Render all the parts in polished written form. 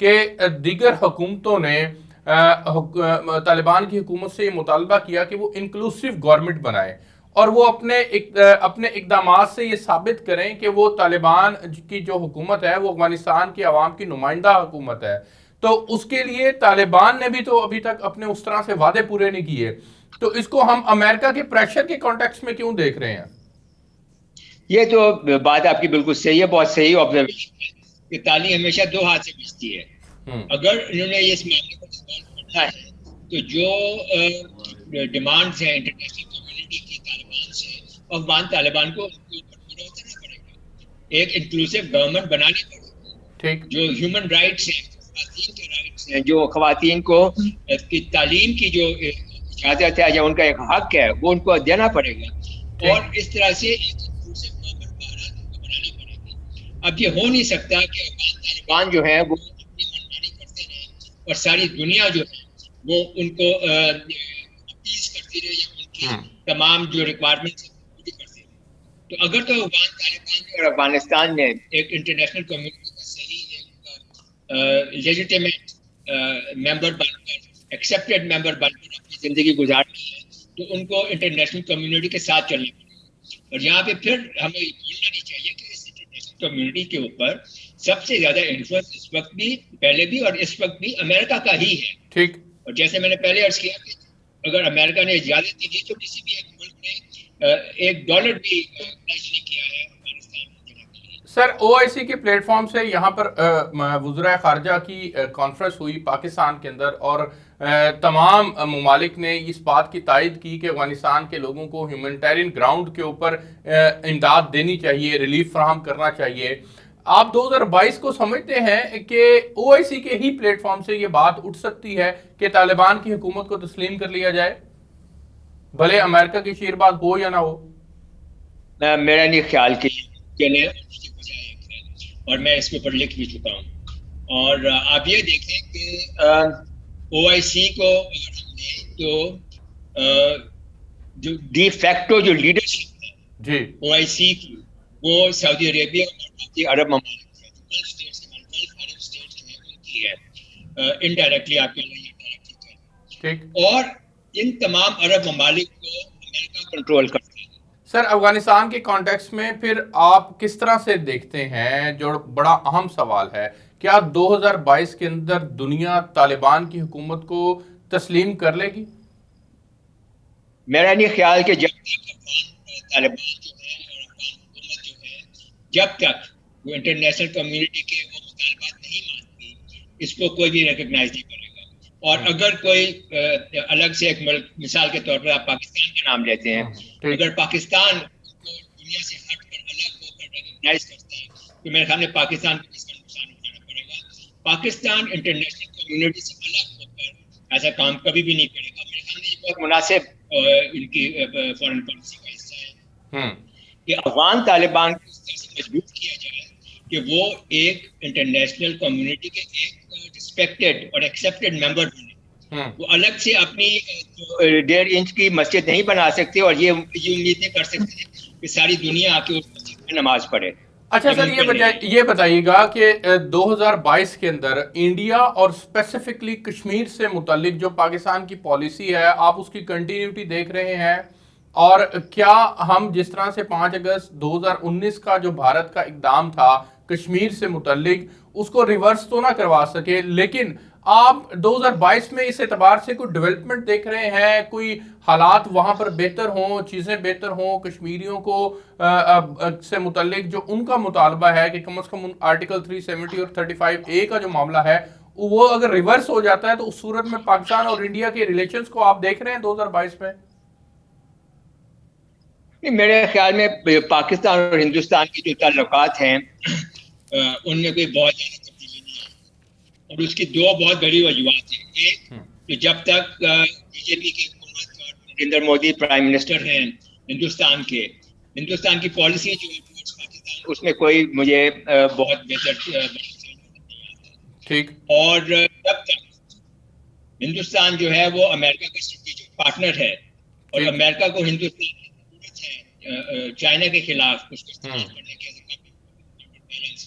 کہ دیگر حکومتوں نے طالبان کی حکومت سے یہ مطالبہ کیا کہ وہ انکلوسیو گورنمنٹ بنائے اور وہ اپنے اقدامات سے یہ ثابت کریں کہ وہ طالبان کی جو حکومت ہے وہ افغانستان کی عوام کی نمائندہ حکومت ہے. تو اس کے لیے طالبان نے بھی تو ابھی تک اپنے اس طرح سے وعدے پورے نہیں کیے. تو اس کو ہم امریکہ کے پریشر کے کانٹیکس میں کیوں دیکھ رہے ہیں؟ یہ تو بات آپ کی بالکل صحیح ہے، بہت صحیح آبزرویشن ہے کہ تالی ہمیشہ دو ہاتھ سے بجتی ہے. اگر انہوں نے اس معاملے کو ریزالو کرنا ہے تو جو ڈیمانڈز ہیں انٹرنیشنل کمیونٹی کی طالبان سے، افغان طالبان کو ان کے اوپر پورا اترنا پڑے گا. ایک انکلوسیو گورنمنٹ بنانی پڑے گی. جو ہیومن رائٹس ہیں، خواتین کے رائٹس ہیں، جو خواتین کو کی تعلیم کی جو اجازت ہے یا ان کا ایک حق ہے وہ ان کو دینا پڑے گا. اور اس طرح سے ایک انکلوسیو گورنمنٹ بھارت کو بنانی پڑے گی. اب یہ ہو نہیں سکتا کہ افغان طالبان جو ہے وہ اپنی منمانی کرتے رہیں اور ساری دنیا جو ہے وہ ان کو اپیز کرتی رہے یا ان کی تمام جو ریکوائرمنٹس ہیں پوری کرتی رہے. تو اگر تو افغان طالبان اور افغانستان نے ایک انٹرنیشنل کمیونٹی کا صحیح ایک لیجیٹیمیٹ ممبر بن کر، ایکسیپٹڈ ممبر بن کر اپنی زندگی گزارنی ہے تو ان کو انٹرنیشنل کمیونٹی کے ساتھ چلنا پڑے گا. اور یہاں پہ پھر ہمیں بھولنا نہیں چاہیے کہ اس انٹرنیشنل کمیونٹی کے اوپر سب سے زیادہ انفلوئنس اس وقت بھی، پہلے بھی اور اس وقت بھی امریکہ کا ہی ہے. ٹھیک. اور جیسے میں نے پہلے عرض کیا کہ اگر امریکہ نے اجازت دی تو کسی بھی ایک ملک نے $1 بھی پلیج نہیں کیا ہے افغانستان میں. سر او آئی سی کے پلیٹ فارم سے یہاں پر وزرائے خارجہ کی کانفرنس ہوئی پاکستان کے اندر اور تمام ممالک نے اس بات کی تائید کی کہ افغانستان کے لوگوں کو ہیومنٹیرین گراؤنڈ کے اوپر امداد دینی چاہیے، ریلیف فراہم کرنا چاہیے. آپ 2022 کو سمجھتے ہیں کہ او آئی سی کے ہی پلیٹ فارم سے یہ بات اٹھ سکتی ہے کہ طالبان کی حکومت کو تسلیم کر لیا جائے بھلے امریکہ کی شیر بات ہو یا نہ ہو؟ میرا نہیں خیال کہ اور میں اس کے اوپر لکھ بھی چکا ہوں. اور آپ یہ دیکھیں کہ او آئی سی کو اگر ہم لیں تو جو ڈی فیکٹو جو لیڈرشپ ہے جی او آئی سی کی وہ سعودی عربیہ اور باقی عرب ممالک ہیں، جو گلف اسٹیٹس ہیں، گلف عرب اسٹیٹس جو ہیں ان کی ہے. انڈائریکٹلی آپ کہہ لیں یا ڈائریکٹلی کہہ لیں. اور ان تمام عرب ممالک کو امریکہ کنٹرول کرتا ہے. سر افغانستان کے کانٹیکس میں پھر آپ کس طرح سے دیکھتے ہیں، جو بڑا اہم سوال ہے، کیا 2022 کے اندر دنیا طالبان کی حکومت کو تسلیم کر لے گی؟ میرا نہیں خیال کہ جب تک افغان طالبان جو ہے اور افغان حکومت جو ہے جب تک وہ انٹرنیشنل کمیونٹی کے وہ مطالبات نہیں مانتی اس کو کوئی بھی ریکگنائز نہیں کرے گا. اور اگر کوئی الگ سے ایک ملک، مثال کے طور پر آپ پاکستان کا نام لیتے ہیں، اگر پاکستان کو دنیا سے ہٹ کر الگ ہو کر ریکگنائز کرتا ہے تو میرے خیال میں پاکستان کو اس کا نقصان اٹھانا پڑے گا. پاکستان انٹرنیشنل کمیونٹی سے الگ ہو کر ایسا کام کبھی بھی نہیں کرے گا. میرے خیال میں یہ بہت مناسب ان کی فارن پالیسی کا حصہ ہے کہ افغان طالبان کو اس طرح سے مجبور کیا جائے کہ وہ ایک انٹرنیشنل کمیونٹی کے ایک ریسپیکٹڈ اور ایکسیپٹڈ ممبر بنے. وہ الگ سے اپنی 1.5 انچ کی مسجد نہیں بنا سکتے اور یہ امید نہیں کر سکتے کہ ساری دنیا آ کے اس مسجد میں نماز پڑھے. اچھا سر یہ بتائیے گا کہ 2022 کے اندر انڈیا اور اسپیسیفکلی کشمیر سے متعلق جو پاکستان کی پالیسی ہے آپ اس کی کنٹینیوٹی دیکھ رہے ہیں، اور کیا ہم جس طرح سے 5 اگست 2019 کا جو بھارت کا اقدام تھا کشمیر سے متعلق اس کو ریورس تو نہ کروا سکے، لیکن آپ 2022 میں اس اعتبار سے کوئی ڈیولپمنٹ دیکھ رہے ہیں، کوئی حالات وہاں پر بہتر ہوں، چیزیں بہتر ہوں کشمیریوں کو سے متعلق جو ان کا مطالبہ ہے کہ کم از کم آرٹیکل 370 اور 35A کا جو معاملہ ہے وہ اگر ریورس ہو جاتا ہے تو اس صورت میں پاکستان اور انڈیا کے ریلیشنز کو آپ دیکھ رہے ہیں 2022 میں؟ میرے خیال میں پاکستان اور ہندوستان کی جو تعلقات ہیں ان میں کوئی بہت زیادہ تبدیلی نہیں ہے، اور اس کی 2 بہت بڑی وجوہات ہیں. ایک کہ جب تک بی جے پی کی حکومت اور نریندر مودی پرائم منسٹر ہیں ہندوستان کی پالیسی جو ہے پاکستان اس میں کوئی مجھے بہت بہتر نہیں آتا. اور جب تک ہندوستان جو ہے وہ امریکہ کا اسٹریٹجک پارٹنر ہے اور امریکہ کو ہندوستان چائنا کے خلاف اس کو استعمال کرنے کے بیلنس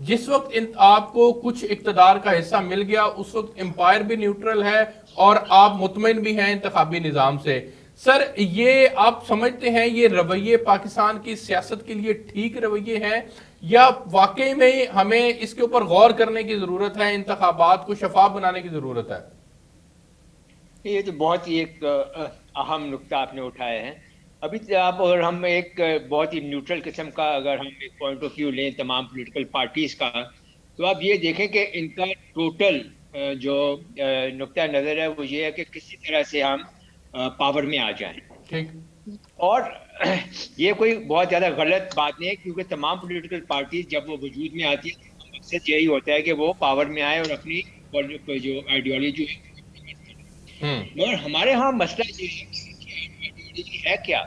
جس وقت آپ کو کچھ اقتدار کا حصہ مل گیا اس وقت امپائر بھی نیوٹرل ہے اور آپ مطمئن بھی ہیں انتخابی نظام سے. سر یہ آپ سمجھتے ہیں یہ رویے پاکستان کی سیاست کے لیے ٹھیک رویے ہیں یا واقعی میں ہمیں اس کے اوپر غور کرنے کی ضرورت ہے, انتخابات کو شفاف بنانے کی ضرورت ہے؟ یہ تو بہت ہی ایک اہم نقطہ آپ نے اٹھایا ہے. ابھی آپ اگر ہم ایک بہت ہی نیوٹرل قسم کا اگر ہم ایک پوائنٹ آف ویو لیں تمام پولیٹیکل پارٹیز کا, تو آپ یہ دیکھیں کہ ان کا ٹوٹل جو نقطہ نظر ہے وہ یہ ہے کہ کسی طرح سے ہم پاور میں آ جائیں. ٹھیک. اور یہ کوئی بہت زیادہ غلط بات نہیں ہے, کیونکہ تمام پولیٹیکل پارٹیز جب وہ وجود میں آتی ہے تو مقصد یہی ہوتا ہے کہ وہ پاور میں آئے اور اپنی جو آئیڈیالوجی ہے. مگر ہمارے ہاں مسئلہ یہ ہے کہ آئیڈیالوجی ہے کیا.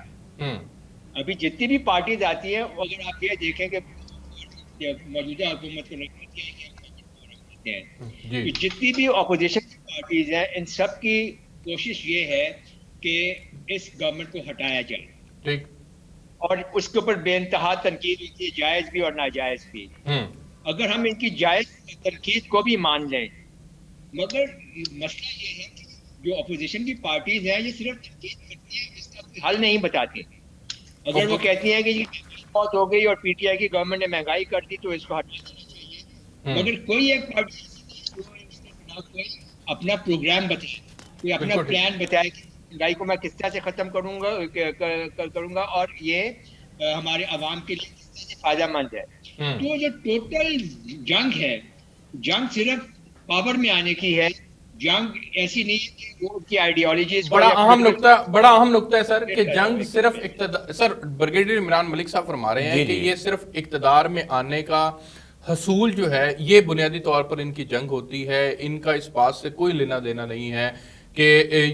ابھی جتنی بھی پارٹیز آتی ہیں اگر آپ یہ دیکھیں کہ موجودہ حکومت کو ہیں, جتنی بھی اپوزیشن کی پارٹیز ہیں ان سب کی کوشش یہ ہے کہ اس گورنمنٹ کو ہٹایا جائے, اور اس کے اوپر بے انتہا تنقید ہوتی ہے, جائز بھی اور ناجائز بھی. اگر ہم ان کی جائز تنقید کو بھی مان لیں, مگر مسئلہ یہ ہے کہ جو اپوزیشن کی پارٹیز ہیں یہ صرف تنقید کرتی ہیں, اس کا کوئی حل نہیں بتاتی. اگر وہ کہتی ہیں کہ یہ بہت ہو گئی اور پی ٹی آئی کی گورنمنٹ نے مہنگائی کر دی تو اس کو ہٹانا چاہیے, مگر کوئی ایک پارٹی اپنا پروگرام بتائے, کوئی اپنا پلان بتائے کہ مہنگائی کو میں کس طرح سے ختم کروں گا اور یہ ہمارے عوام کے لیے کس طرح سے فائدہ مند ہے. تو جو ٹوٹل جنگ ہے, جنگ صرف پاور میں آنے کی ہے, جنگ ایسی نہیں کہ وہ کی آئیڈیالوجیز. بڑا اہم نقطہ ہے سر کہ جنگ صرف اقتدار. سر بریگیڈیئر عمران ملک صاحب فرما رہے ہیں کہ یہ صرف اقتدار میں آنے کا حصول جو ہے یہ بنیادی طور پر ان کی جنگ ہوتی ہے, ان کا اس بات سے کوئی لینا دینا نہیں ہے کہ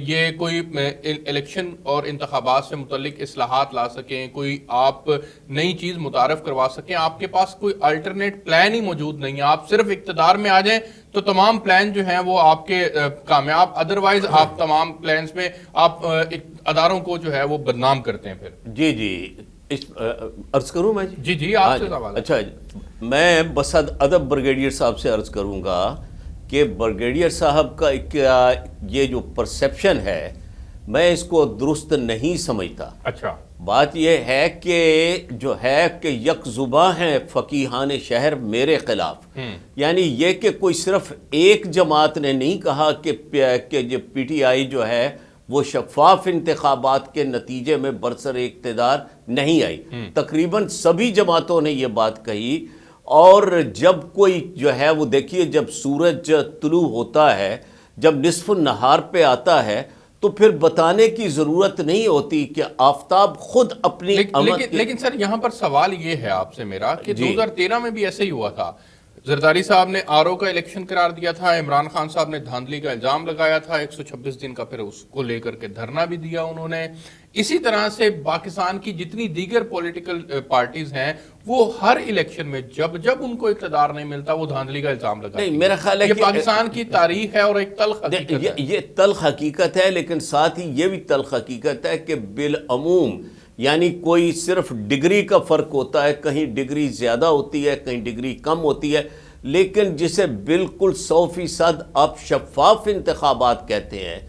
یہ کوئی الیکشن اور انتخابات سے متعلق اصلاحات لا سکیں, کوئی آپ نئی چیز متعارف کروا سکیں. آپ کے پاس کوئی الٹرنیٹ پلان ہی موجود نہیں ہے, آپ صرف اقتدار میں آ جائیں تو تمام پلان جو ہیں وہ آپ کے کامیاب, ادروائز آپ تمام پلانز میں آپ اداروں کو جو ہے وہ بدنام کرتے ہیں پھر. جی عرض کروں میں؟ جی آپ سے سوال. اچھا, میں بس ادب بریگیڈیئر صاحب سے عرض کروں گا کہ بریگیڈیئر صاحب کا یہ جو پرسیپشن ہے میں اس کو درست نہیں سمجھتا. اچھا, بات یہ ہے کہ جو ہے کہ یک زباں ہیں فقیہان شہر میرے خلاف, یعنی یہ کہ کوئی صرف ایک جماعت نے نہیں کہا کہ جو پی ٹی آئی جو ہے وہ شفاف انتخابات کے نتیجے میں برسر اقتدار نہیں آئی. تقریباً سبھی جماعتوں نے یہ بات کہی. اور جب کوئی جو ہے وہ دیکھیے جب سورج طلوع ہوتا ہے, جب نصف النہار پہ آتا ہے تو پھر بتانے کی ضرورت نہیں ہوتی کہ آفتاب خود اپنی لیکن سر یہاں پر سوال یہ ہے آپ سے میرا کہ 2013 میں بھی ایسے ہی ہوا تھا. زرداری صاحب نے آر او کا الیکشن قرار دیا تھا, عمران خان صاحب نے دھاندلی کا الزام لگایا تھا, 126 دن کا پھر اس کو لے کر کے دھرنا بھی دیا انہوں نے. اسی طرح سے پاکستان کی جتنی دیگر پولیٹیکل پارٹیز ہیں وہ ہر الیکشن میں جب ان کو اقتدار نہیں ملتا وہ دھاندلی کا الزام لگاتے ہیں. میرا خیال ہے یہ پاکستان کی تاریخ ہے اور ایک تلخ حقیقت ہے. یہ تلخ حقیقت ہے, لیکن ساتھ ہی یہ بھی تلخ حقیقت ہے کہ بالعموم یعنی کوئی صرف ڈگری کا فرق ہوتا ہے, کہیں ڈگری زیادہ ہوتی ہے کہیں ڈگری کم ہوتی ہے, لیکن جسے بالکل 100% آپ شفاف انتخابات کہتے ہیں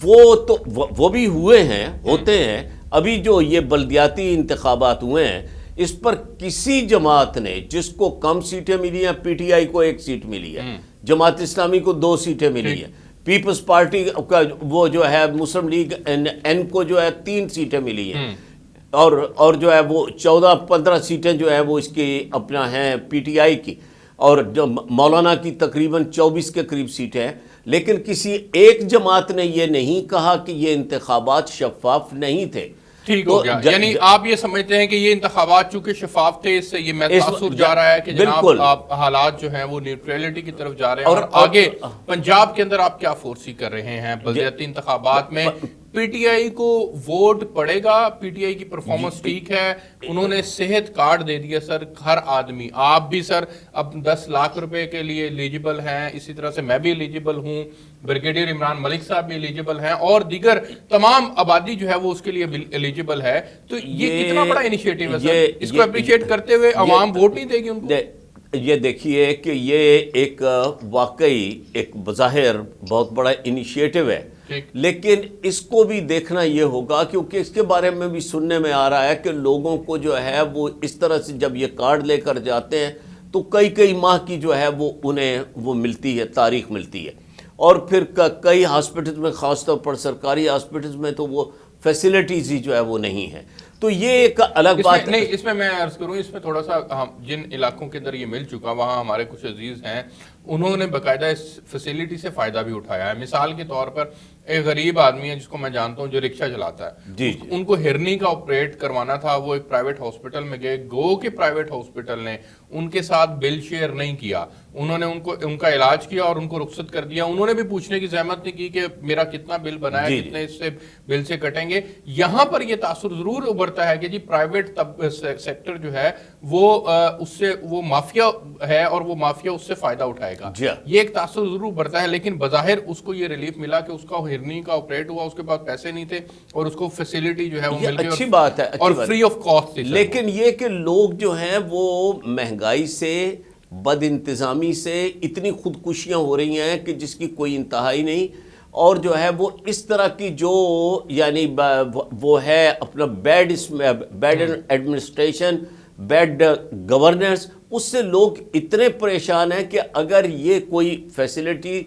وہ بھی ہوتے ہیں. ابھی جو یہ بلدیاتی انتخابات ہوئے ہیں اس پر کسی جماعت نے, جس کو کم سیٹیں ملی ہیں, پی ٹی آئی کو 1 سیٹ ملی ہے, جماعت اسلامی کو 2 سیٹیں ملی ہیں, پیپلز پارٹی کا وہ جو ہے مسلم لیگ این کو جو ہے 3 سیٹیں ملی ہیں, اور جو ہے وہ 14-15 سیٹیں جو ہے وہ اس کی اپنا ہیں پی ٹی آئی کی, اور جو مولانا کی تقریباً 24 کے قریب سیٹیں ہیں. لیکن کسی ایک جماعت نے یہ نہیں کہا کہ یہ انتخابات شفاف نہیں تھے. ٹھیک ہو گیا, یعنی آپ یہ سمجھتے ہیں کہ یہ انتخابات چونکہ شفاف تھے اس سے یہ تاثر جا رہا ہے کہ جناب آپ حالات جو ہیں وہ نیوٹریلٹی کی طرف جا رہے ہیں. اور آگے پنجاب کے اندر آپ کیا فورسی کر رہے ہیں بلدیاتی انتخابات میں؟ پی ٹی آئی کو ووٹ پڑے گا, پی ٹی آئی کی پرفارمنس ٹھیک ہے, انہوں نے صحت کارڈ دے دیا سر ہر آدمی, آپ بھی سر اب 10 لاکھ روپے کے لیے ایلیجیبل ہیں, اسی طرح سے میں بھی ایلیجیبل ہوں, بریگیڈیئر عمران ملک صاحب بھی ایلیجیبل ہیں, اور دیگر تمام آبادی جو ہے وہ اس کے لیے ایلیجیبل ہے. تو یہ کتنا بڑا انیشیٹو ہے سر, اس کو اپریشیٹ کرتے ہوئے عوام ووٹ نہیں دے گی ان کو؟ یہ دیکھیے کہ یہ ایک واقعی ایک بظاہر بہت بڑا انیشیٹو ہے، لیکن اس کو بھی دیکھنا یہ ہوگا، کیونکہ اس کے بارے میں بھی سننے میں آ رہا ہے کہ لوگوں کو جو ہے وہ اس طرح سے جب یہ کارڈ لے کر جاتے ہیں تو کئی ماہ کی جو ہے وہ انہیں وہ ملتی ہے، تاریخ ملتی ہے، اور پھر کئی ہاسپٹلز میں، خاص طور پر سرکاری ہاسپٹلز میں تو وہ فیسلٹیز ہی جو ہے وہ نہیں ہے. تو یہ ایک الگ بات نہیں، اس میں عرض کروں، اس میں تھوڑا سا جن علاقوں کے اندر یہ مل چکا، وہاں ہمارے کچھ عزیز ہیں، انہوں نے باقاعدہ اس فیسلٹی سے فائدہ بھی اٹھایا ہے. مثال کے طور پر ایک غریب آدمی ہے جس کو میں جانتا ہوں جو رکشہ چلاتا ہے، ان کو ہرنی کا آپریٹ کروانا تھا، وہ ایک پرائیویٹ ہاسپٹل میں گئے، گو کہ پرائیویٹ ہاسپٹل نے ان کے ساتھ بل شیئر نہیں کیا، انہوں نے ان کا علاج کیا اور ان کو رخصت کر دیا. انہوں نے بھی پوچھنے کی زحمت نہیں کی کہ میرا کتنا بل بنا ہے، کتنے اس سے بل سے کٹیں گے. یہاں پر یہ تاثر ضرور ابھرتا ہے کہ جی پرائیویٹ سیکٹر جو ہے وہ اس سے وہ مافیا ہے اور وہ مافیا اس سے فائدہ اٹھائے گا. یہ ایک تاثر ضرور بڑھتا ہے، لیکن بظاہر اس کو یہ ریلیف ملا کہ اس کا ہرنی کا آپریٹ ہوا، اس کے پاس پیسے نہیں تھے اور اس کو فیسیلٹی جو ہے وہ مل گئی، اچھی بات ہے اور فری آف کاسٹ. لیکن یہ کہ لوگ جو ہیں وہ مہنگائی سے، بد انتظامی سے اتنی خودکشیاں ہو رہی ہیں کہ جس کی کوئی انتہائی نہیں، اور جو ہے وہ اس طرح کی جو یعنی وہ ہے اپنا بیڈ ایڈمنسٹریشن، بیڈ گورننس، اس سے لوگ اتنے پریشان ہیں کہ اگر یہ کوئی فیسلٹی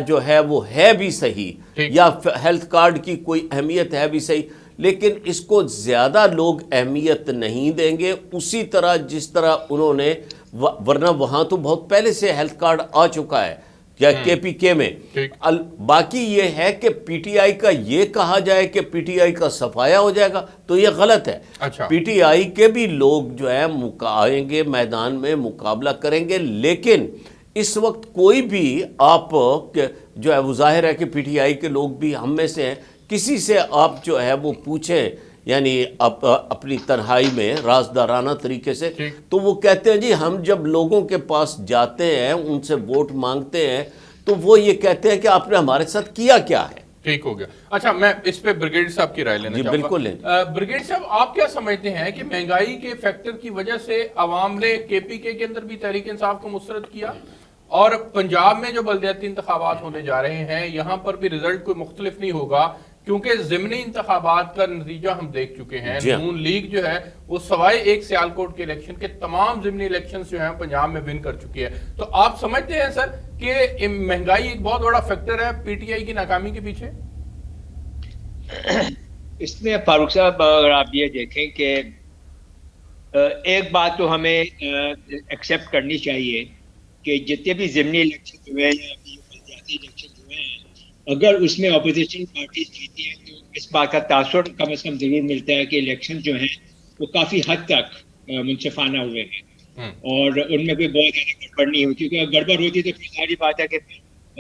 جو ہے وہ ہے بھی صحیح، یا ہیلتھ کارڈ کی کوئی اہمیت ہے بھی صحیح، لیکن اس کو زیادہ لوگ اہمیت نہیں دیں گے اسی طرح جس طرح انہوں نے، ورنہ وہاں تو بہت پہلے سے ہیلتھ کارڈ آ چکا ہے یا کے پی کے میں. باقی یہ ہے کہ پی ٹی آئی کا یہ کہا جائے کہ پی ٹی آئی کا صفایا ہو جائے گا تو یہ غلط ہے. پی ٹی آئی کے بھی لوگ جو ہے آئیں گے میدان میں، مقابلہ کریں گے، لیکن اس وقت کوئی بھی آپ جو ہے وہ ظاہر ہے کہ پی ٹی آئی کے لوگ بھی ہم میں سے ہیں، کسی سے آپ جو ہے وہ پوچھیں یعنی اپنی تنہائی میں رازدارانہ طریقے سے، تو وہ کہتے ہیں جی ہم جب لوگوں کے پاس جاتے ہیں، ان سے ووٹ مانگتے ہیں، تو وہ یہ کہتے ہیں کہ آپ نے ہمارے ساتھ کیا کیا ہے. ٹھیک ہو گیا. اچھا، میں اس پہ بریگیڈ صاحب کی رائے لینا چاہوں گا. بالکل لیں. بریگیڈ صاحب، آپ کیا سمجھتے ہیں کہ مہنگائی کے فیکٹر کی وجہ سے عوام نے کے پی کے اندر بھی تحریک انصاف کو مسترد کیا، اور پنجاب میں جو بلدیاتی انتخابات ہونے جا رہے ہیں یہاں پر بھی رزلٹ کوئی مختلف نہیں ہوگا، کیونکہ ضمنی انتخابات کا نتیجہ ہم دیکھ چکے ہیں. نون لیگ جو ہے وہ سوائے ایک سیالکوٹ کے الیکشن کے تمام ضمنی الیکشنز جو ہیں پنجاب میں ون کر چکی ہے. تو آپ سمجھتے ہیں سر کہ مہنگائی ایک بہت بڑا فیکٹر ہے پی ٹی آئی کی ناکامی کے پیچھے؟ اس میں فاروق صاحب اگر آپ یہ دیکھیں کہ ایک بات تو ہمیں ایکسیپٹ کرنی چاہیے کہ جتنے بھی ضمنی الیکشن ہوئے ہیں یا بلدیاتی الیکشن ہوئے ہیں، اگر اس میں اپوزیشن پارٹیز جیتی ہیں تو اس بات کا تاثر کم از کم ضرور ملتا ہے کہ الیکشن جو ہیں وہ کافی حد تک منصفانہ ہوئے ہیں اور ان میں کوئی بہت زیادہ گڑبڑ نہیں ہوئی، کیونکہ اگر گڑبڑ ہوتی تو پھر ساری بات ہے کہ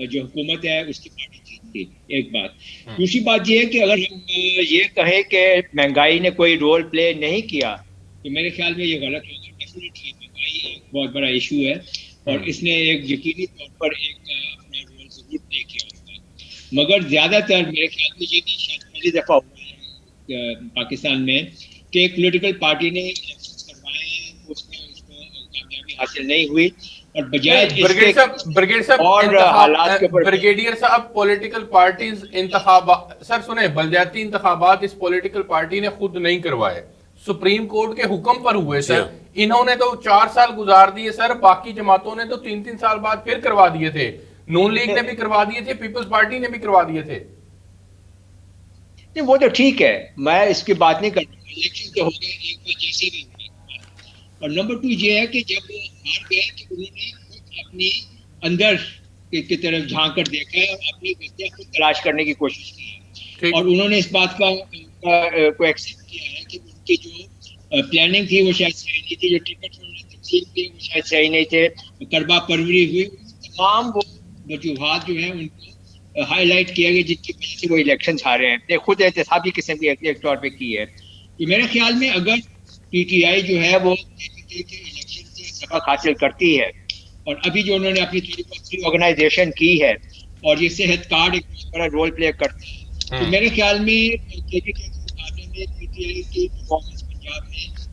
جو حکومت ہے اس کی پارٹی جیتتی. ایک بات. دوسری بات یہ ہے کہ اگر ہم یہ کہیں کہ مہنگائی نے کوئی رول پلے نہیں کیا تو میرے خیال میں یہ غلط ہوگا. ڈیفینیٹلی مہنگائی ایک بہت بڑا ایشو ہے اور اس نے ایک یقینی طور پر ایک اپنا رول ضرور پلے کیا ہوگا، مگر زیادہ تر میرے خیال میں یہ بھی شاید پہلی دفعہ ہوا ہے پاکستان میں کہ ایک پولیٹیکل پارٹی نے الیکشنز کروائے ہیں، اس میں اس کو کامیابی حاصل نہیں ہوئی، اور بجائے بریگیڈیئر صاحب پولیٹیکل پارٹیز انتخابات، سر سنیں، بلدیاتی انتخابات اس پولیٹیکل پارٹی نے خود نہیں کروائے، سپریم کورٹ کے حکم پر ہوئے سر. انہوں نے تو 4 سال گزار دیے سر، باقی جماعتوں نے تو 3 سال بعد پھر کروا دیے تھے. نون لیگ نے بھی کروا دیے تھے، پیپلز پارٹی نے بھی کروا دیے تھے. وہ تو ٹھیک ہے، میں اس کی بات نہیں کرتا، الیکشن تو ہو گئے ایک وجہ سے بھی ہوئے. اور نمبر 2 یہ ہے کہ جب وہ ہار گئے کہ انہوں نے خود اپنی اندر کی طرف جھانک کر دیکھا ہے اور اپنی وجہ خود تلاش کرنے کی کوشش کی ہے، اور انہوں نے اس بات کو ایکسیپٹ کیا ہے کہ ان کی جو پلاننگ تھی وہ شاید صحیح نہیں تھی، جو ٹکٹ انہوں نے تقسیم کیے وہ شاید صحیح نہیں تھے، کربا پروری ہوئی، تمام وہ وجوہات جو ہیں ان کو ہائی لائٹ کیا گیا جن کی وجہ سے وہ الیکشنز ہارے ہیں. خود احتسابی قسم کی ایک طور پہ کی ہے. تو میرے خیال میں اگر پی ٹی آئی جو ہے وہ الیکشن سے سبق حاصل کرتی ہے اور ابھی جو انہوں نے اپنی تھوڑی آرگنائزیشن کی ہے اور یہ صحت کارڈ ایک بہت بڑا رول پلے کرتا ہے، تو میرے خیال میں کے پی کے مقابلے میں پی ٹی آئی کی پرفارمنس پنجاب میں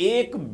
$1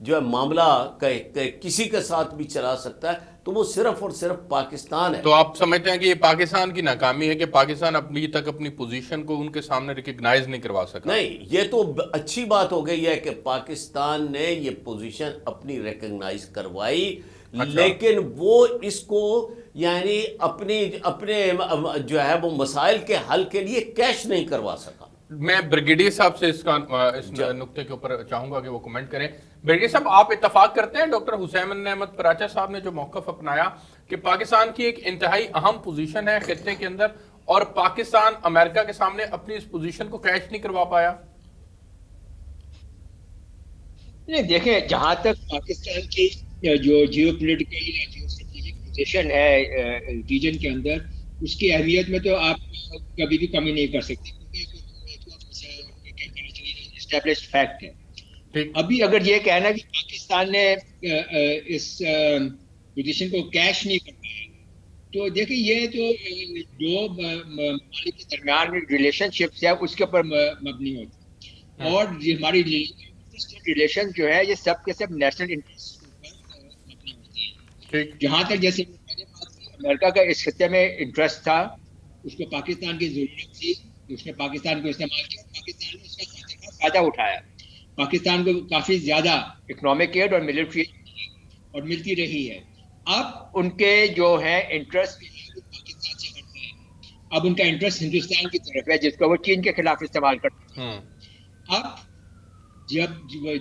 جو ہے معاملہ کسی کے ساتھ بھی چلا سکتا ہے، تو وہ صرف اور صرف پاکستان ہے۔ تو آپ سمجھتے ہیں کہ یہ پاکستان کی ناکامی ہے کہ پاکستان اپنی پوزیشن کو ان کے سامنے ریکگنائز نہیں کروا سکا؟ نہیں، یہ تو اچھی بات ہو گئی ہے کہ پاکستان نے یہ پوزیشن اپنی ریکگنائز کروائی، لیکن وہ اس کو یعنی اپنے جو ہے وہ مسائل کے حل کے لیے کیش نہیں کروا سکا۔ میں بریگیڈیئر صاحب سے اس نقطے کے اوپر چاہوں گا کہ وہ کمنٹ کریں۔ بریگیڈیئر صاحب، آپ اتفاق کرتے ہیں ڈاکٹر حسین احمد پراچا صاحب نے جو موقف اپنایا کہ پاکستان کی ایک انتہائی اہم پوزیشن ہے خطے کے اندر اور پاکستان امریکہ کے سامنے اپنی اس پوزیشن کو کیش نہیں کروا پایا؟ نہیں، دیکھیں، جہاں تک پاکستان کی جو جیو پولیٹیکل یا جیو اسٹریٹجک پوزیشن ہے ریجن کے اندر، اس کی اہمیت میں تو آپ کبھی بھی کمی نہیں کر سکتے، اسٹیبلشڈ فیکٹ ہے۔ ابھی اگر یہ کہنا کہ پاکستان نے اس پوزیشن کو کیش نہیں کر پایا، تو دیکھیں یہ جو ممالک کے درمیان ریلیشن شپس ہے اس کے اوپر مبنی ہوتی ہے، اور ہماری ریلیشن جو ہے یہ سب کے سب نیشنل انٹرسٹ کے اوپر مبنی ہوتی ہے۔ جہاں تک جیسے پہلے بات کی، امریکہ کا اس خطے میں انٹرسٹ تھا، اس کو پاکستان کی ضرورت تھی، اس نے پاکستان کو استعمال کیا، پاکستان نے اس کا فائدہ اٹھایا، پاکستان کو کافی زیادہ اکنامک ایڈ اور ملٹری اور ملتی رہی ہے۔ اب ان کے جو ہے انٹرسٹ پاکستان سے ہٹ گئے، اب ان کا انٹرسٹ ہندوستان کی طرف ہے، جس کو وہ چین کے خلاف استعمال کرتے ہیں۔ اب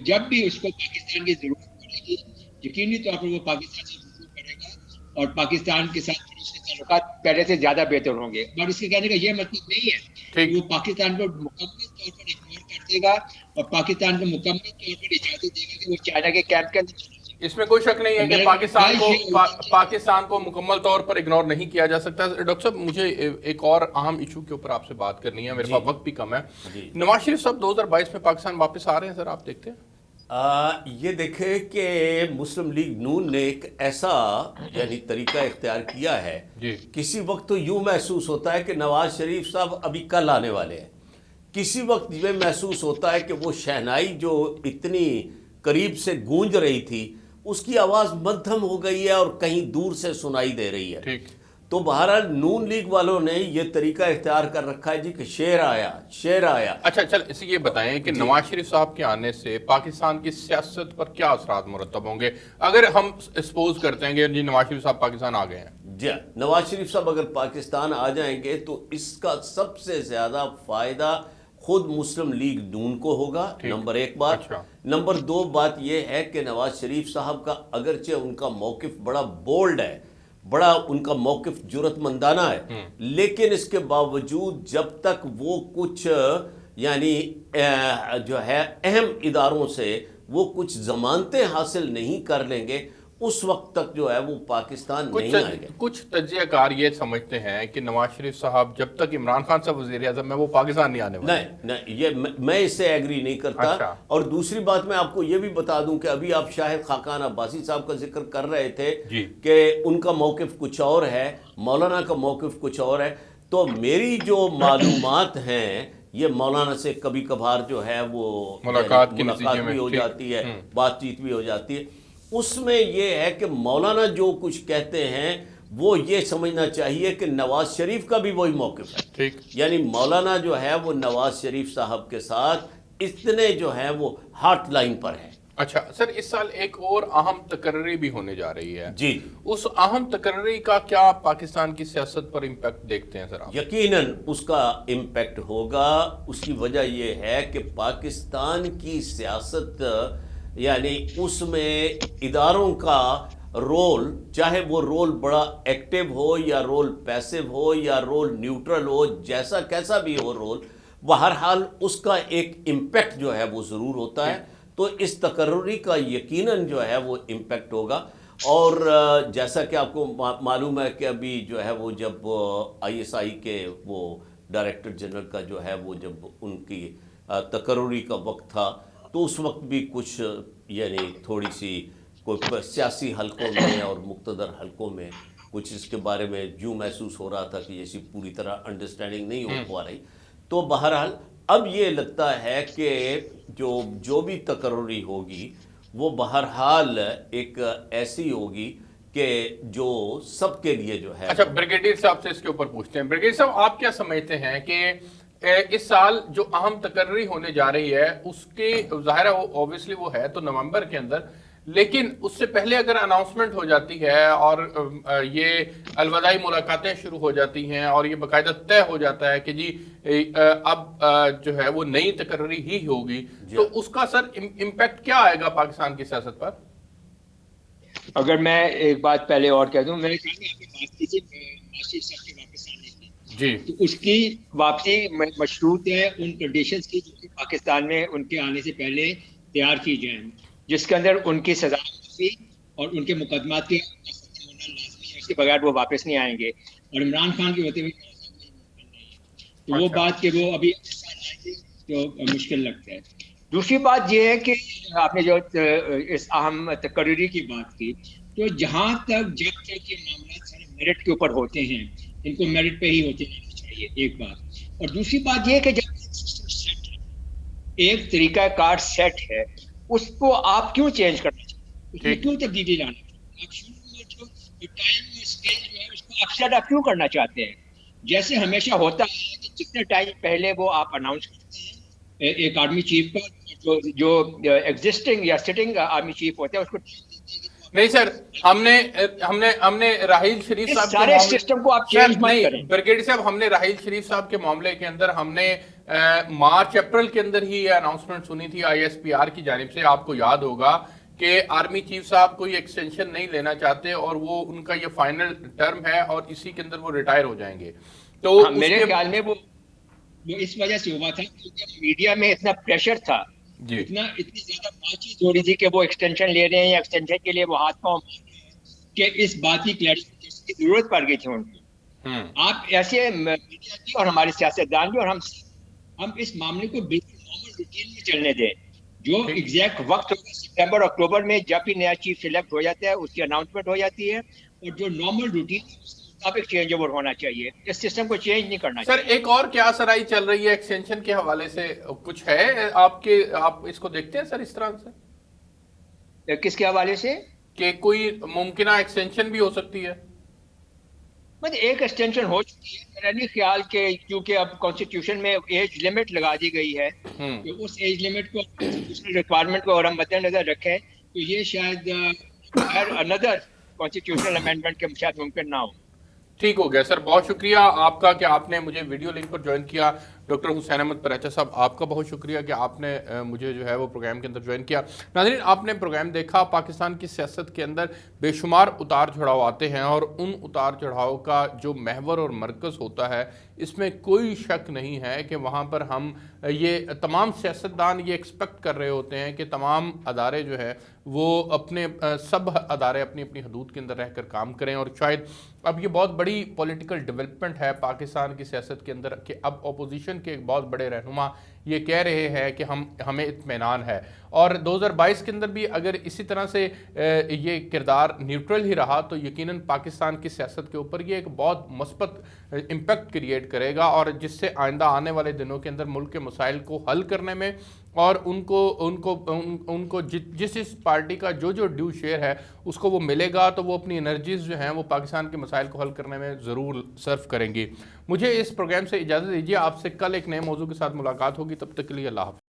جب بھی اس کو پاکستان کی ضرورت پڑے گی، یقینی طور پر وہ پاکستان سے رجوع کرے گا اور پاکستان کے ساتھ اس کے تعلقات پہلے سے زیادہ بہتر ہوں گے۔ اور اس کے کہنے کا یہ مطلب نہیں ہے کہ وہ پاکستان کو مکمل طور پر اگنور کر دے گا اور پاکستان کو مکمل طور پر اجازت دے گا کہ وہ چائنا کے کیمپ کے اندر۔ اس میں کوئی شک نہیں ہے کہ پاکستان کو مکمل طور پر اگنور نہیں کیا جا سکتا۔ ڈاکٹر صاحب، مجھے ایک اور اہم ایشو کے اوپر آپ سے بات کرنی ہے، میرے پاس وقت بھی کم ہے۔ نواز شریف صاحب 2022 میں پاکستان واپس آ رہے ہیں سر، آپ دیکھتے ہیں؟ یہ دیکھیں کہ مسلم لیگ نون نے ایک ایسا یعنی طریقہ اختیار کیا ہے، کسی وقت تو یوں محسوس ہوتا ہے کہ نواز شریف صاحب ابھی کل آنے والے ہیں، کسی وقت یہ محسوس ہوتا ہے کہ وہ شہنائی جو اتنی قریب سے گونج رہی تھی اس کی آواز مدھم ہو گئی ہے اور کہیں دور سے سنائی دے رہی ہے۔ تو بہرحال نون لیگ والوں نے یہ طریقہ اختیار کر رکھا ہے جی کہ شیر آیا، شیر آیا۔ اچھا چل، اسی یہ بتائیں کہ نواز شریف صاحب کے آنے سے پاکستان کی سیاست پر کیا اثرات مرتب ہوں گے اگر ہم اسپوز کرتے ہیں کہ نواز شریف صاحب پاکستان آ گئے ہیں؟ جی، نواز شریف صاحب اگر پاکستان آ جائیں گے تو اس کا سب سے زیادہ فائدہ خود مسلم لیگ نون کو ہوگا، نمبر ایک بات۔ نمبر دو بات یہ ہے کہ نواز شریف صاحب کا اگرچہ ان کا موقف بڑا بولڈ ہے، بڑا ان کا موقف جرأت مندانہ ہے، لیکن اس کے باوجود جب تک وہ کچھ یعنی جو ہے اہم اداروں سے وہ کچھ ضمانتیں حاصل نہیں کر لیں گے، اس وقت تک جو ہے وہ پاکستان نہیں آئیں گے۔ کچھ تجزیہ کار یہ سمجھتے ہیں کہ نواز شریف صاحب جب تک عمران خان صاحب وزیر اعظم ہے وہ پاکستان نہیں آنے والے۔ نہیں، یہ میں اس سے ایگری نہیں کرتا۔ اور دوسری بات میں آپ کو یہ بھی بتا دوں کہ ابھی آپ شاہد خاقان عباسی صاحب کا ذکر کر رہے تھے کہ ان کا موقف کچھ اور ہے، مولانا کا موقف کچھ اور ہے، تو میری جو معلومات ہیں یہ مولانا سے کبھی کبھار جو ہے وہ ملاقات بھی ہو جاتی ہے، بات چیت بھی ہو جاتی ہے، اس میں یہ ہے کہ مولانا جو کچھ کہتے ہیں وہ یہ سمجھنا چاہیے کہ نواز شریف کا بھی وہی موقف ہے، یعنی مولانا جو ہے وہ نواز شریف صاحب کے ساتھ اتنے جو ہے وہ ہاٹ لائن پر ہے۔ اچھا سر، اس سال ایک اور اہم تقرری بھی ہونے جا رہی ہے جی، اس اہم تقرری کا کیا پاکستان کی سیاست پر امپیکٹ دیکھتے ہیں سر آپ؟ یقیناً اس کا امپیکٹ ہوگا۔ اس کی وجہ یہ ہے کہ پاکستان کی سیاست یعنی اس میں اداروں کا رول، چاہے وہ رول بڑا ایکٹیو ہو یا رول پیسو ہو یا رول نیوٹرل ہو، جیسا کیسا بھی ہو رول، بہرحال اس کا ایک امپیکٹ جو ہے وہ ضرور ہوتا ہے۔ تو اس تقرری کا یقیناً جو ہے وہ امپیکٹ ہوگا۔ اور جیسا کہ آپ کو معلوم ہے کہ ابھی جو ہے وہ جب آئی ایس آئی کے وہ ڈائریکٹر جنرل کا جو ہے وہ جب ان کی تقرری کا وقت تھا تو اس وقت بھی کچھ یعنی تھوڑی سی کوئی سیاسی حلقوں میں اور مقتدر حلقوں میں کچھ اس کے بارے میں یوں محسوس ہو رہا تھا کہ جیسی پوری طرح انڈرسٹینڈنگ نہیں ہو پا رہی۔ تو بہرحال اب یہ لگتا ہے کہ جو بھی تقرری ہوگی وہ بہرحال ایک ایسی ہوگی کہ جو سب کے لیے جو ہے. اچھا بریگیڈیئر صاحب سے اس کے اوپر پوچھتے ہیں. بریگیڈیئر صاحب آپ کیا سمجھتے ہیں کہ اس سال جو اہم تقرری ہونے جا رہی ہے اس کی ظاہر ہے اوبویسلی وہ ہے تو نومبر کے اندر، لیکن اس سے پہلے اگر اناؤنسمنٹ ہو جاتی ہے اور یہ الوداعی ملاقاتیں شروع ہو جاتی ہیں اور یہ باقاعدہ طے ہو جاتا ہے کہ جی اب جو ہے وہ نئی تقرری ہی ہوگی، تو اس کا سر امپیکٹ کیا آئے گا پاکستان کی سیاست پر؟ اگر میں ایک بات پہلے اور کہہ دوں، میرے خیال میں آپ نے بات کی تھی معاشی صاحب کے واپس آنے کی، جی تو اس کی واپسی مشروط ہے ان کنڈیشنز کی جو کہ پاکستان میں ان کے آنے سے پہلے تیار کی جائیں، جس کے اندر ان کی سزا معافی اور ان کے مقدمات کے ختم ہونا لازمی ہے، اس کے بغیر وہ واپس نہیں آئیں گے. اور عمران خان کے ہوتے ہوئے تو وہ بات کہ وہ ابھی آئیں گے تو مشکل لگتا ہے. دوسری بات یہ ہے کہ آپ نے جو اس اہم تقرری کی بات کی، تو جہاں تک جب تک یہ معاملات سارے میرٹ کے اوپر ہوتے ہیں، ان کو میرٹ پہ ہی ہوتے رہنا چاہیے، ایک بات. اور دوسری بات یہ ہے کہ جب سیٹ ہے، ایک طریقہ کار سیٹ ہے، اس کو آپ کیوں چینج کرنا چاہتے ہیں، اس میں کیوں تبدیلی لانا چاہتے ہیں؟ آپ شروع میں جو ٹائم اسکیل جو ہے اس کو اپسیٹ آپ کیوں کرنا چاہتے ہیں؟ جیسے ہمیشہ ہوتا ہے کہ جتنے ٹائم پہلے وہ آپ اناؤنس کرتے ہیں ایک آرمی چیف کا، جو ایگزسٹنگ یا سٹنگ آرمی چیف ہوتا ہے اس کو نہیں سر، ہم نے راحیل شریف صاحب کے سارے سسٹم کو آپ چینج مت کریں. بریگیڈیئر صاحب ہم نے راحیل شریف صاحب کے معاملے کے اندر ہم نے مارچ اپریل کے اندر ہی یہ اناؤنسمنٹ سنی تھی آئی ایس پی آر کی جانب سے. آپ کو یاد ہوگا کہ آرمی چیف صاحب کوئی ایکسٹینشن نہیں لینا چاہتے اور وہ ان کا یہ فائنل ٹرم ہے اور اسی کے اندر وہ ریٹائر ہو جائیں گے. تو میرے خیال میں وہ اس وجہ سے ہوا تھا کیونکہ میڈیا میں اتنا پریشر تھا، اتنی زیادہ بات چیت ہو رہی تھی کہ وہ ایکسٹینشن لے رہے ہیں یا ایکسٹینشن کے لیے وہ ہاتھ پاؤں مار رہے ہیں کہ اس بات کی کلیریفیکیشن کی ضرورت پڑ گئی تھی ان کو. آپ ایسے میڈیا کی اور ہمارے سیاستدان بھی اور ہم اس معاملے کو بالکل نارمل روٹین میں چلنے دیں. جو ایگزیکٹ وقت ہوگا ستمبر اکتوبر میں جب بھی نیا چیف سلیکٹ ہو جاتا ہے اس کی اناؤنسمنٹ ہو جاتی ہے، اور جو نارمل روٹین مطابق چینج اوور ہونا چاہیے. اس سسٹم کو چینج نہیں کرنا چاہیے. سر ایک اور کیا سرائی چل رہی ہے ایکسٹینشن کے حوالے سے، کچھ ہے آپ اس کو دیکھتے ہیں سر اس طرح سے؟ کس کے حوالے سے؟ کہ کوئی ممکنہ ایکسٹینشن بھی ہو سکتی ہے. ایک ایکسٹینشن ہو چکی ہے. میرا نہیں خیال کہ کیونکہ اب کانسٹیٹیوشن میں ایج لمٹ لگا دی گئی ہے کہ اس ایج لمٹ کو کانسٹیٹیوشنل ریکوائرمنٹ کو اور ہم مد نظر رکھیں تو یہ شاید اندر کانسٹیٹیوشنل امینڈمنٹ کے شاید ممکن نہ ہو. ٹھیک ہو گیا سر، بہت شکریہ آپ کا کہ آپ نے مجھے ویڈیو لنک پر جوائن کیا. ڈاکٹر حسین احمد پریچا صاحب آپ کا بہت شکریہ کہ آپ نے مجھے جو ہے وہ پروگرام کے اندر جوائن کیا. ناظرین آپ نے پروگرام دیکھا. پاکستان کی سیاست کے اندر بے شمار اتار چڑھاؤ آتے ہیں اور ان اتار چڑھاؤ کا جو محور اور مرکز ہوتا ہے اس میں کوئی شک نہیں ہے کہ وہاں پر ہم یہ تمام سیاستدان یہ ایکسپیکٹ کر رہے ہوتے ہیں کہ تمام ادارے جو ہے وہ اپنے سب ادارے اپنی اپنی حدود کے اندر رہ کر کام کریں. اور شاید اب یہ بہت بڑی پولیٹیکل ڈیولپمنٹ ہے پاکستان کی سیاست کے اندر کہ اب اپوزیشن کے ایک بہت بڑے رہنما یہ کہہ رہے ہیں کہ ہمیں اطمینان ہے. اور 2022 کے اندر بھی اگر اسی طرح سے یہ کردار نیوٹرل ہی رہا تو یقیناً پاکستان کی سیاست کے اوپر یہ ایک بہت مثبت امپیکٹ کریٹ کرے گا، اور جس سے آئندہ آنے والے دنوں کے اندر ملک کے مسائل کو حل کرنے میں اور ان کو جس پارٹی کا جو ڈیو شیئر ہے اس کو وہ ملے گا تو وہ اپنی انرجیز جو ہیں وہ پاکستان کے مسائل کو حل کرنے میں ضرور صرف کریں گی. مجھے اس پروگرام سے اجازت دیجیے. آپ سے کل ایک نئے موضوع کے ساتھ ملاقات ہوگی. تب تک کے لیے اللہ حافظ.